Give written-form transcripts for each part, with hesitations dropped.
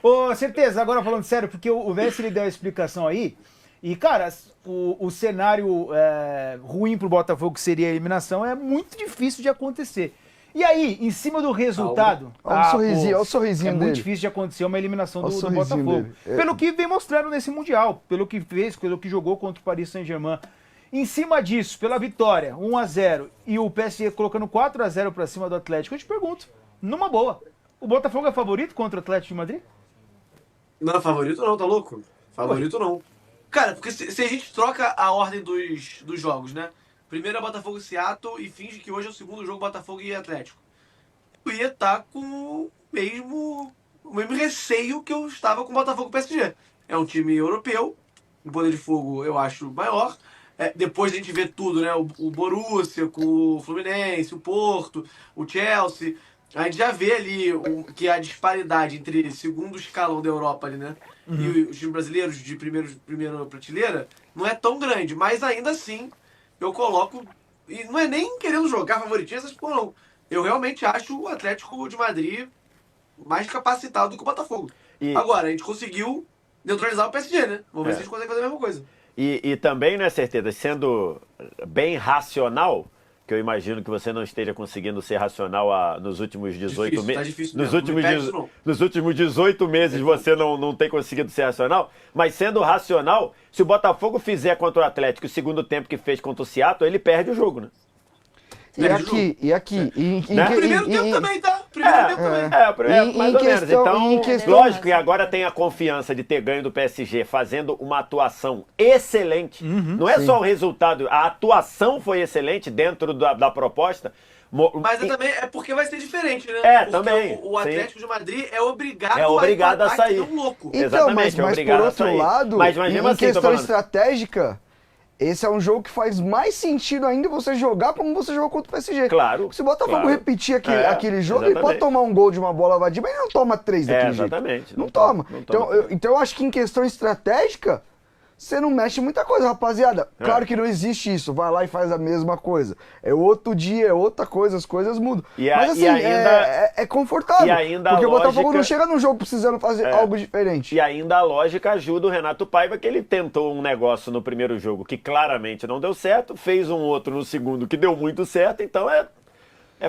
Ô, certeza, agora falando sério, porque o Vess ele deu a explicação aí, e, cara, o cenário ruim pro Botafogo, que seria a eliminação, é muito difícil de acontecer. E aí, em cima do resultado... Olha o sorrisinho, olha o sorrisinho é dele. muito difícil de acontecer uma eliminação Olha o do sorrisinho Botafogo. dele. Pelo que vem mostrando nesse Mundial, pelo que fez, pelo que jogou contra o Paris Saint-Germain. Em cima disso, pela vitória, 1-0, e o PSG colocando 4-0 pra cima do Atlético, eu te pergunto, numa boa, o Botafogo é favorito contra o Atlético de Madrid? Não, favorito não, tá louco? Favorito não. Cara, porque se a gente troca a ordem dos jogos, né? Primeiro é Botafogo e Seattle e finge que hoje é o segundo jogo Botafogo e Atlético. Eu ia estar com o mesmo receio que eu estava com o Botafogo e PSG. É um time europeu, o poder de fogo eu acho maior. Depois a gente vê tudo, né? O Borussia com o Fluminense, o Porto, o Chelsea. A gente já vê ali que a disparidade entre segundo escalão da Europa ali, né? E os times brasileiros de primeira prateleira não é tão grande. Mas ainda assim, eu coloco... E não é nem querendo jogar favoritismo, essas porra não. Eu realmente acho o Atlético de Madrid mais capacitado do que o Botafogo. Agora, a gente conseguiu neutralizar o PSG, né? Vamos ver se a gente consegue fazer a mesma coisa. E também, né, certeza, sendo bem racional, que eu imagino que você não esteja conseguindo ser racional nos últimos 18 meses. Tá difícil Nos últimos 18 meses você não tem conseguido ser racional, mas sendo racional, se o Botafogo fizer contra o Atlético o segundo tempo que fez contra o Seattle, ele perde o jogo, né? E aqui? Primeiro tempo também, tá? Primeiro tempo também. Mais ou menos. Então, lógico que agora tem a confiança de ter ganho do PSG fazendo uma atuação excelente. Não é só o resultado, a atuação foi excelente dentro da proposta. Mas também é porque vai ser diferente, né? Porque também. O Atlético de Madrid é obrigado a sair. Um louco. Então, Exatamente, mas por outro lado, mas mesmo em assim, questão estratégica, esse é um jogo que faz mais sentido ainda você jogar como você jogou contra o PSG. Claro. Se o Botafogo repetir aquele jogo, ele pode tomar um gol de uma bola vadia, mas ele não toma 3 daquele jeito. Exatamente. Não toma. Então eu acho que em questão estratégica, você não mexe muita coisa, rapaziada. Claro que não existe isso. Vai lá e faz a mesma coisa. É outro dia, é outra coisa, as coisas mudam. Mas assim, é confortável. Porque o Botafogo não chega num jogo precisando fazer algo diferente. E ainda a lógica ajuda o Renato Paiva, que ele tentou um negócio no primeiro jogo que claramente não deu certo, fez um outro no segundo que deu muito certo, então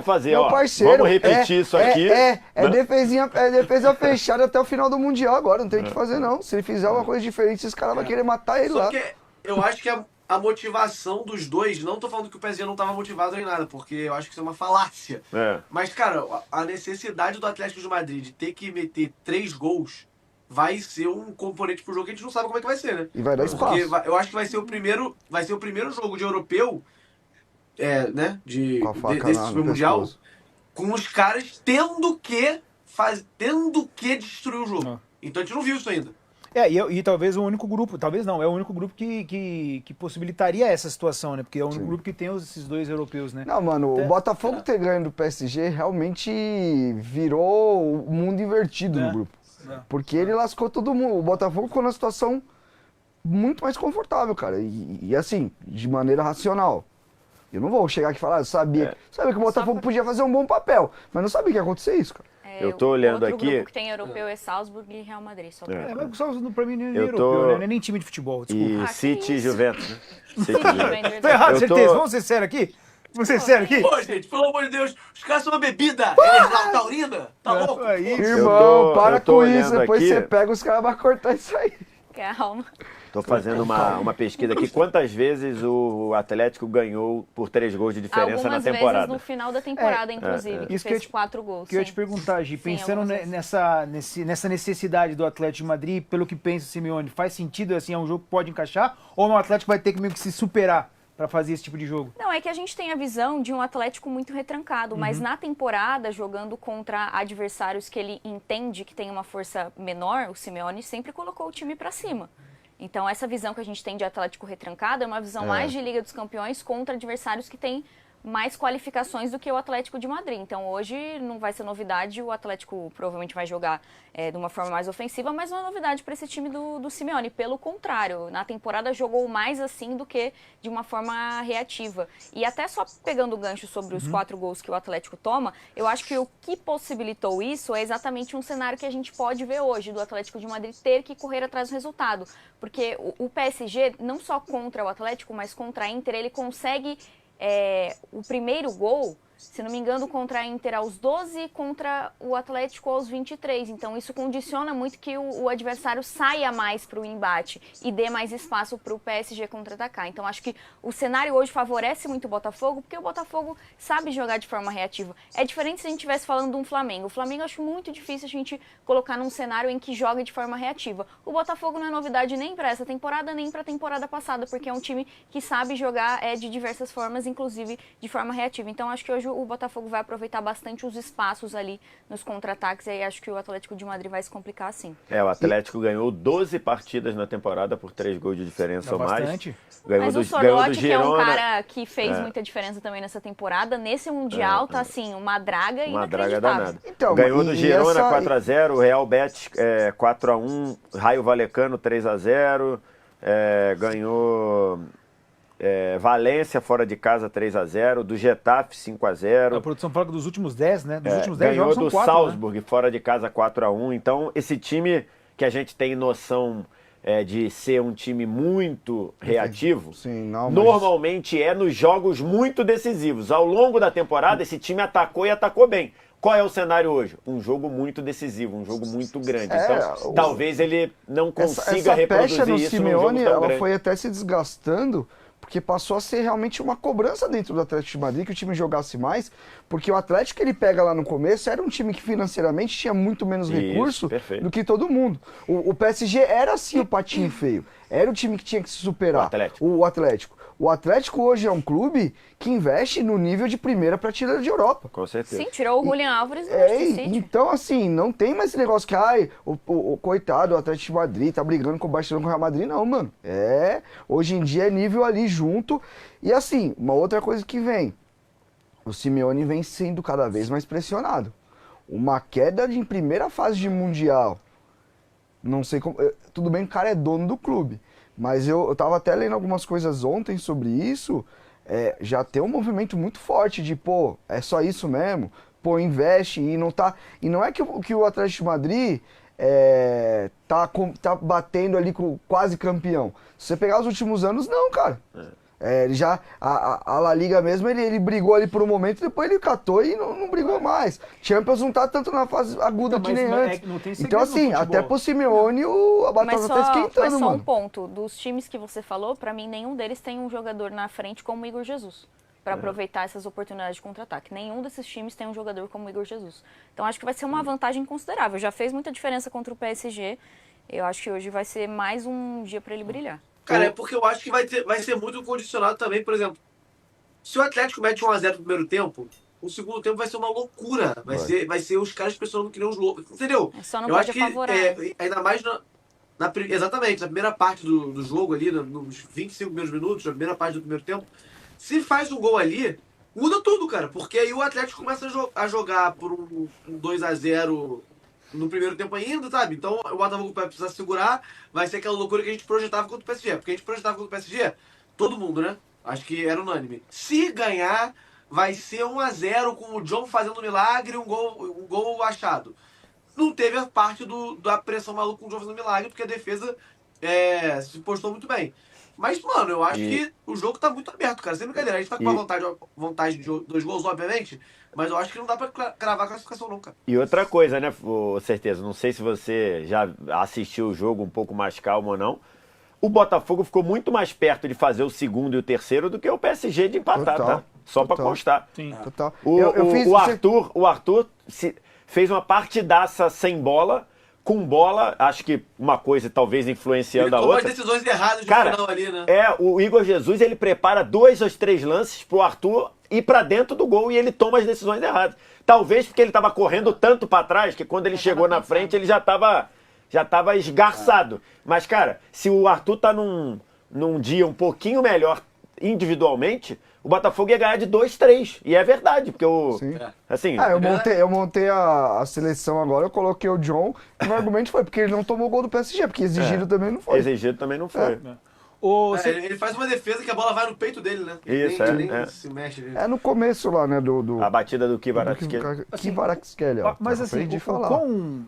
fazer, Meu parceiro, vamos repetir isso aqui. Defesa fechada até o final do Mundial agora, não tem o que fazer não. Se ele fizer uma coisa diferente, esse cara vai querer matar ele lá. Só que eu acho que a motivação dos dois, não tô falando que o PSG não tava motivado nem nada, porque eu acho que isso é uma falácia. Mas, cara, a necessidade do Atlético de Madrid de ter que meter 3 gols vai ser um componente pro jogo que a gente não sabe como é que vai ser, né? E vai dar espaço. Porque eu acho que vai ser o primeiro jogo de europeu, né, desse time mundial, com os caras tendo que destruir o jogo. Então a gente não viu isso ainda. E talvez o único grupo, talvez não, é o único grupo que possibilitaria essa situação, né? Porque é o único grupo que tem esses dois europeus, né? Não, mano, o Botafogo ter ganho do PSG realmente virou o mundo invertido no grupo. Porque ele lascou todo mundo. O Botafogo ficou numa situação muito mais confortável, cara. E assim, de maneira racional. Eu não vou chegar aqui e falar, eu sabia que o Botafogo podia fazer um bom papel, mas não sabia que ia acontecer isso, cara. Eu tô olhando outro aqui. O grupo que tem europeu é Salzburg e Real Madrid. Só mas o Salzburg pra mim não é europeu, né? Nem time de futebol, desculpa. E City e Juventus, né? City e Juventus. Tô errado, certeza. Vamos ser sérios aqui? Vamos ser sérios aqui? Pô, gente, pelo amor de Deus, os caras são uma bebida. Eles taurina. Tá louco? Irmão, para com isso. Depois você pega, os caras vão cortar isso aí. Calma. Tô fazendo uma pesquisa aqui. Quantas vezes o Atlético ganhou por 3 gols de diferença na temporada? Algumas vezes no final da temporada, inclusive, que fez 4 gols. Que eu ia te perguntar, Gi, pensando nessa necessidade do Atlético de Madrid, pelo que pensa o Simeone, faz sentido, assim, é um jogo que pode encaixar? Ou o Atlético vai ter que meio que se superar para fazer esse tipo de jogo? Não, é que a gente tem a visão de um Atlético muito retrancado, mas na temporada, jogando contra adversários que ele entende que tem uma força menor, o Simeone sempre colocou o time para cima. Então, essa visão que a gente tem de Atlético retrancado é uma visão mais de Liga dos Campeões contra adversários que têm mais qualificações do que o Atlético de Madrid. Então hoje não vai ser novidade, o Atlético provavelmente vai jogar de uma forma mais ofensiva, mas não é novidade para esse time do Simeone. Pelo contrário, na temporada jogou mais assim do que de uma forma reativa. E até só pegando o gancho sobre os 4 gols que o Atlético toma, eu acho que o que possibilitou isso é exatamente um cenário que a gente pode ver hoje, do Atlético de Madrid ter que correr atrás do resultado. Porque o PSG, não só contra o Atlético, mas contra a Inter, ele consegue o primeiro gol, se não me engano, contra a Inter aos 12, contra o Atlético aos 23. Então isso condiciona muito que o adversário saia mais para o embate e dê mais espaço para o PSG contra-atacar. Então acho que o cenário hoje favorece muito o Botafogo, porque o Botafogo sabe jogar de forma reativa. É diferente se a gente estivesse falando de um Flamengo. O Flamengo eu acho muito difícil a gente colocar num cenário em que joga de forma reativa. O Botafogo não é novidade nem para essa temporada, nem para a temporada passada, porque é um time que sabe jogar de diversas formas, inclusive de forma reativa. Então acho que hoje o Botafogo vai aproveitar bastante os espaços ali nos contra-ataques, e aí acho que o Atlético de Madrid vai se complicar assim. O Atlético ganhou 12 partidas na temporada por 3 gols de diferença ou mais. Mas o Sorloth, que é um cara que fez muita diferença também nessa temporada, nesse Mundial tá assim, uma draga inacreditável. Então, ganhou do Girona 4-0, o Real Betis 4-1, Raio Vallecano 3-0, ganhou... Valência fora de casa 3-0, do Getafe 5-0. A produção fala que dos últimos 10, né? Dos últimos 10 ganhou jogos do são 4, Salzburg, né? fora de casa 4-1. Então, esse time que a gente tem noção de ser um time muito reativo, Sim, não, normalmente nos jogos muito decisivos. Ao longo da temporada, esse time atacou e atacou bem. Qual é o cenário hoje? Um jogo muito decisivo, um jogo muito grande. Então, talvez ele não consiga reproduzir no isso Simeone, num jogo tão ela grande. foi até se desgastando, porque passou a ser realmente uma cobrança dentro do Atlético de Madrid, que o time jogasse mais, porque o Atlético que ele pega lá no começo era um time que financeiramente tinha muito menos recurso do que todo mundo. O PSG era assim o patinho feio, era o time que tinha que se superar. O Atlético. O Atlético hoje é um clube que investe no nível de primeira prateleira de Europa. Com certeza. Sim, tirou o Julian Álvares do Manchester City. Então, assim, não tem mais esse negócio que, o coitado, o Atlético de Madrid tá brigando com o Barcelona, com o Real Madrid, não, mano. Hoje em dia é nível ali junto. E assim, uma outra coisa que vem, o Simeone vem sendo cada vez mais pressionado. Uma queda em primeira fase de Mundial, não sei como, tudo bem que o cara é dono do clube, mas eu tava até lendo algumas coisas ontem sobre isso, já tem um movimento muito forte de, é só isso mesmo, investe e não tá... E não é que o Atlético de Madrid tá batendo ali com quase campeão. Se você pegar os últimos anos, não, cara. Ele já, a La Liga mesmo, ele brigou ali por um momento, depois ele catou e não brigou mais. Champions não tá tanto na fase aguda que nem antes. Então assim, até pro Simeone a batata tá esquentando, mas só mano. um ponto, dos times que você falou, pra mim nenhum deles tem um jogador na frente como o Igor Jesus, pra aproveitar essas oportunidades de contra-ataque. Nenhum desses times tem um jogador como o Igor Jesus. Então acho que vai ser uma vantagem considerável. Já fez muita diferença contra o PSG, eu acho que hoje vai ser mais um dia pra ele brilhar. Cara, é porque eu acho que vai ser muito condicionado também, por exemplo, se o Atlético mete 1-0 no primeiro tempo, o segundo tempo vai ser uma loucura. Vai ser os caras pressionando que nem uns loucos. Entendeu? Só não eu pode acho apavorar. que, ainda mais exatamente, na primeira parte do jogo ali, nos 25 primeiros minutos, na primeira parte do primeiro tempo, se faz um gol ali, muda tudo, cara. Porque aí o Atlético começa a jogar por um 2-0 no primeiro tempo ainda, sabe? Então o Botafogo vai precisar segurar, vai ser aquela loucura que a gente projetava contra o PSG. Porque a gente projetava contra o PSG, todo mundo, né? Acho que era unânime. Se ganhar, vai ser 1-0 com o John fazendo milagre e um gol achado. Não teve a parte da pressão maluca com o John fazendo milagre, porque a defesa se postou muito bem. Mas, mano, eu acho que o jogo tá muito aberto, cara. Sem brincadeira. A gente tá com uma vantagem de 2 gols, obviamente, mas eu acho que não dá pra cravar a classificação, não, cara. E outra coisa, né, certeza, não sei se você já assistiu o jogo um pouco mais calmo ou não, o Botafogo ficou muito mais perto de fazer o segundo e o terceiro do que o PSG de empatar, tá? Só pra constar. Sim. Total. O Arthur fez uma partidaça sem bola, com bola, acho que uma coisa talvez influenciando a outra. Ele tomou as decisões erradas no final ali, né? O Igor Jesus, ele prepara 2 ou 3 lances pro Arthur ir pra dentro do gol e ele toma as decisões erradas. Talvez porque ele tava correndo tanto pra trás que quando ele chegou na frente ele já tava esgarçado. Mas, cara, se o Arthur tá num dia um pouquinho melhor individualmente, o Botafogo ia ganhar de 2-3. E é verdade, porque o... Sim. Assim, Eu montei a seleção agora, eu coloquei o John, e o argumento foi porque ele não tomou gol do PSG, porque exigido também não foi. exigido também não foi. Ele faz uma defesa que a bola vai no peito dele, né? Isso, Ele nem se mexe. É no começo lá, né, A batida do Kvaratskhelia. Kvaratskhelia. Mas assim, Aprendi a o falar. quão